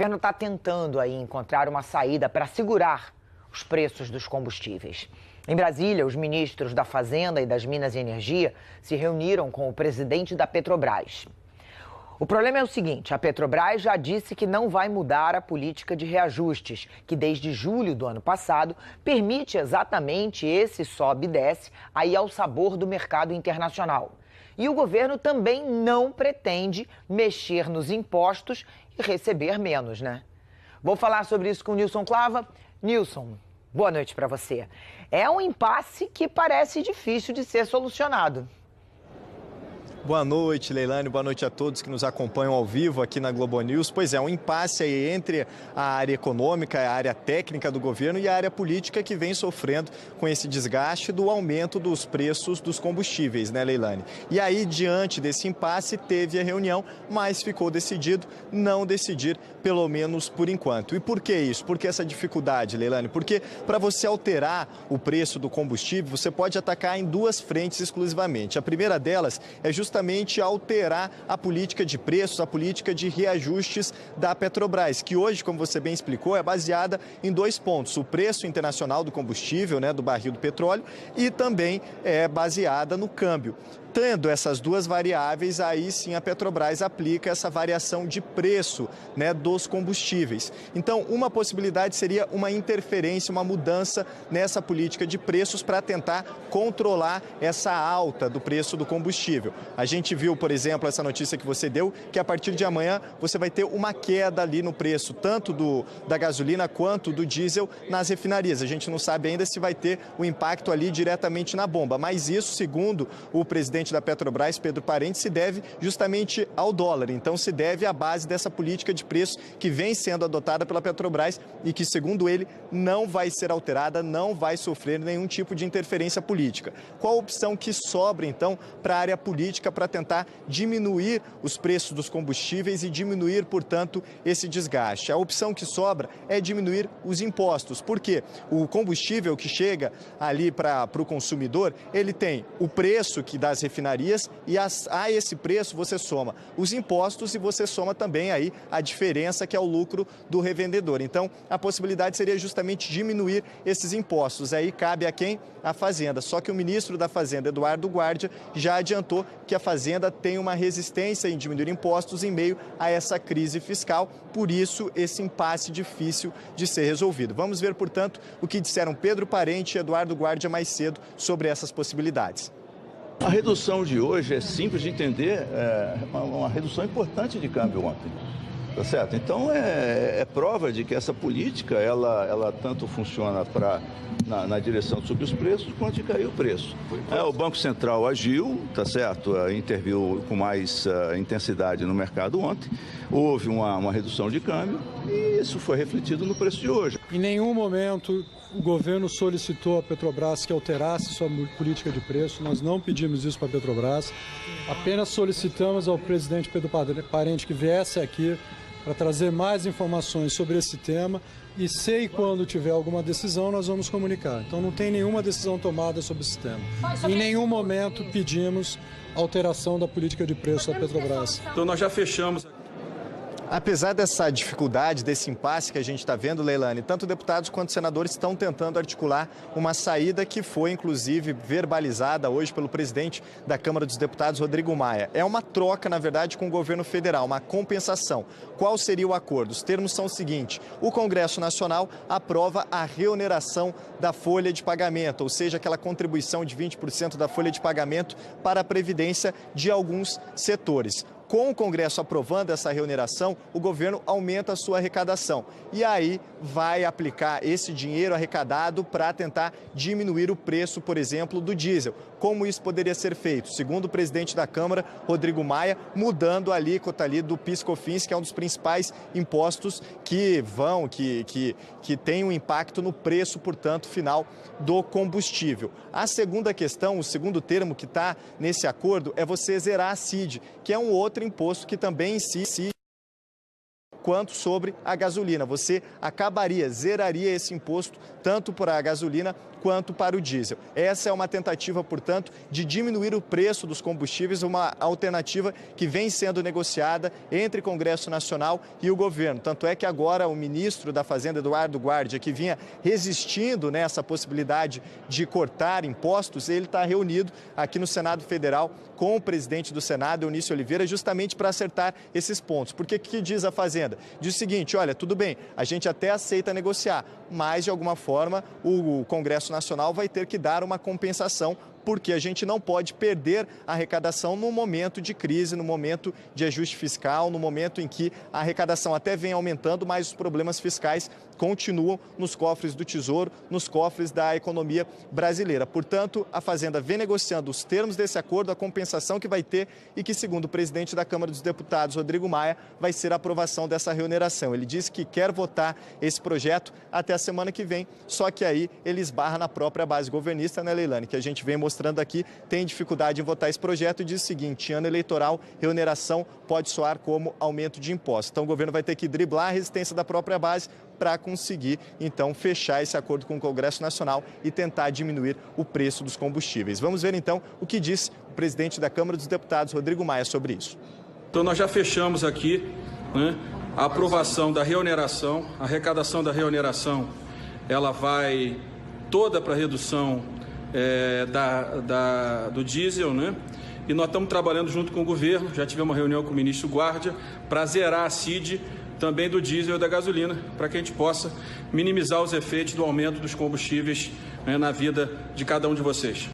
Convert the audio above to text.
governo está tentando aí encontrar uma saída para segurar os preços dos combustíveis. Em Brasília, os ministros da Fazenda e das Minas e Energia se reuniram com o presidente da Petrobras. O problema é o seguinte, a Petrobras já disse que não vai mudar a política de reajustes, que desde julho do ano passado permite exatamente esse sobe e desce aí ao sabor do mercado internacional. E o governo também não pretende mexer nos impostos e receber menos, né? Vou falar sobre isso com o Nilson Clava. Nilson, boa noite para você. É um impasse que parece difícil de ser solucionado. Boa noite, Leilane. Boa noite a todos que nos acompanham ao vivo aqui na Globo News. Pois é, um impasse aí entre a área econômica, a área técnica do governo e a área política que vem sofrendo com esse desgaste do aumento dos preços dos combustíveis, né, Leilane? E aí, diante desse impasse, teve a reunião, mas ficou decidido não decidir, pelo menos por enquanto. E por que isso? Por que essa dificuldade, Leilane? Porque para você alterar o preço do combustível, você pode atacar em duas frentes exclusivamente. A primeira delas é justamente alterar a política de preços, a política de reajustes da Petrobras, que hoje, como você bem explicou, é baseada em dois pontos. O preço internacional do combustível, né, do barril do petróleo, e também é baseada no câmbio. Tendo essas duas variáveis, aí sim a Petrobras aplica essa variação de preço, né, dos combustíveis. Então, uma possibilidade seria uma interferência, uma mudança nessa política de preços para tentar controlar essa alta do preço do combustível. A gente viu, por exemplo, essa notícia que você deu, que a partir de amanhã você vai ter uma queda ali no preço, tanto da gasolina quanto do diesel nas refinarias. A gente não sabe ainda se vai ter o impacto ali diretamente na bomba, mas isso, segundo o presidente da Petrobras, Pedro Parente, se deve justamente ao dólar. Então, se deve à base dessa política de preço que vem sendo adotada pela Petrobras e que, segundo ele, não vai ser alterada, não vai sofrer nenhum tipo de interferência política. Qual a opção que sobra, então, para a área política para tentar diminuir os preços dos combustíveis e diminuir, portanto, esse desgaste? A opção que sobra é diminuir os impostos. Por quê? O combustível que chega ali para o consumidor, ele tem o preço que das refinarias e a esse preço você soma os impostos e você soma também aí a diferença que é o lucro do revendedor. Então, a possibilidade seria justamente diminuir esses impostos. Aí cabe a quem? A Fazenda. Só que o ministro da Fazenda, Eduardo Guardia, já adiantou que a Fazenda tem uma resistência em diminuir impostos em meio a essa crise fiscal. Por isso, esse impasse difícil de ser resolvido. Vamos ver, portanto, o que disseram Pedro Parente e Eduardo Guardia mais cedo sobre essas possibilidades. A redução de hoje é simples de entender, é uma redução importante de câmbio ontem, tá certo? Então é prova de que essa política, ela tanto funciona na direção de subir os preços quanto de cair o preço. O Banco Central agiu, tá certo? Interviu com mais intensidade no mercado ontem, houve uma redução de câmbio e isso foi refletido no preço de hoje. Em nenhum momento o governo solicitou à Petrobras que alterasse sua política de preço, nós não pedimos isso para a Petrobras, apenas solicitamos ao presidente Pedro Parente que viesse aqui para trazer mais informações sobre esse tema e se e quando tiver alguma decisão nós vamos comunicar. Então não tem nenhuma decisão tomada sobre esse tema. Em nenhum momento pedimos alteração da política de preço da Petrobras. Então nós já fechamos. Apesar dessa dificuldade, desse impasse que a gente está vendo, Leilane, tanto deputados quanto senadores estão tentando articular uma saída que foi, inclusive, verbalizada hoje pelo presidente da Câmara dos Deputados, Rodrigo Maia. É uma troca, na verdade, com o governo federal, uma compensação. Qual seria o acordo? Os termos são os seguintes: o Congresso Nacional aprova a reoneração da folha de pagamento, ou seja, aquela contribuição de 20% da folha de pagamento para a Previdência de alguns setores. Com o Congresso aprovando essa reoneração, o governo aumenta a sua arrecadação. E aí vai aplicar esse dinheiro arrecadado para tentar diminuir o preço, por exemplo, do diesel. Como isso poderia ser feito? Segundo o presidente da Câmara, Rodrigo Maia, mudando a alíquota ali do PIS/COFINS, que é um dos principais impostos que tem um impacto no preço, portanto, final do combustível. A segunda questão, o segundo termo que está nesse acordo é você zerar a CID, que é um outro imposto que também incide quanto sobre a gasolina. Você zeraria esse imposto tanto para a gasolina quanto para o diesel. Essa é uma tentativa, portanto, de diminuir o preço dos combustíveis, uma alternativa que vem sendo negociada entre Congresso Nacional e o governo. Tanto é que agora o ministro da Fazenda, Eduardo Guardia, que vinha resistindo nessa possibilidade de cortar impostos, ele está reunido aqui no Senado Federal com o presidente do Senado, Eunício Oliveira, justamente para acertar esses pontos. Porque o que diz a Fazenda? Diz o seguinte: olha, tudo bem, a gente até aceita negociar, mas de alguma forma o Congresso Nacional vai ter que dar uma compensação, porque a gente não pode perder a arrecadação no momento de crise, no momento de ajuste fiscal, no momento em que a arrecadação até vem aumentando, mas os problemas fiscais continuam nos cofres do Tesouro, nos cofres da economia brasileira. Portanto, a Fazenda vem negociando os termos desse acordo, a compensação que vai ter e que, segundo o presidente da Câmara dos Deputados, Rodrigo Maia, vai ser a aprovação dessa reoneração. Ele disse que quer votar esse projeto até a semana que vem, só que aí ele esbarra na própria base governista, né, Leilane, que a gente vem mostrando aqui, tem dificuldade em votar esse projeto e diz o seguinte: ano eleitoral, reoneração pode soar como aumento de impostos. Então o governo vai ter que driblar a resistência da própria base para conseguir, então, fechar esse acordo com o Congresso Nacional e tentar diminuir o preço dos combustíveis. Vamos ver, então, o que disse o presidente da Câmara dos Deputados, Rodrigo Maia, sobre isso. Então nós já fechamos aqui, né, a aprovação da reoneração, a arrecadação da reoneração, ela vai toda para a redução do diesel, né? E nós estamos trabalhando junto com o governo, já tivemos uma reunião com o ministro Guardia, para zerar a CID também do diesel e da gasolina, para que a gente possa minimizar os efeitos do aumento dos combustíveis, né, na vida de cada um de vocês.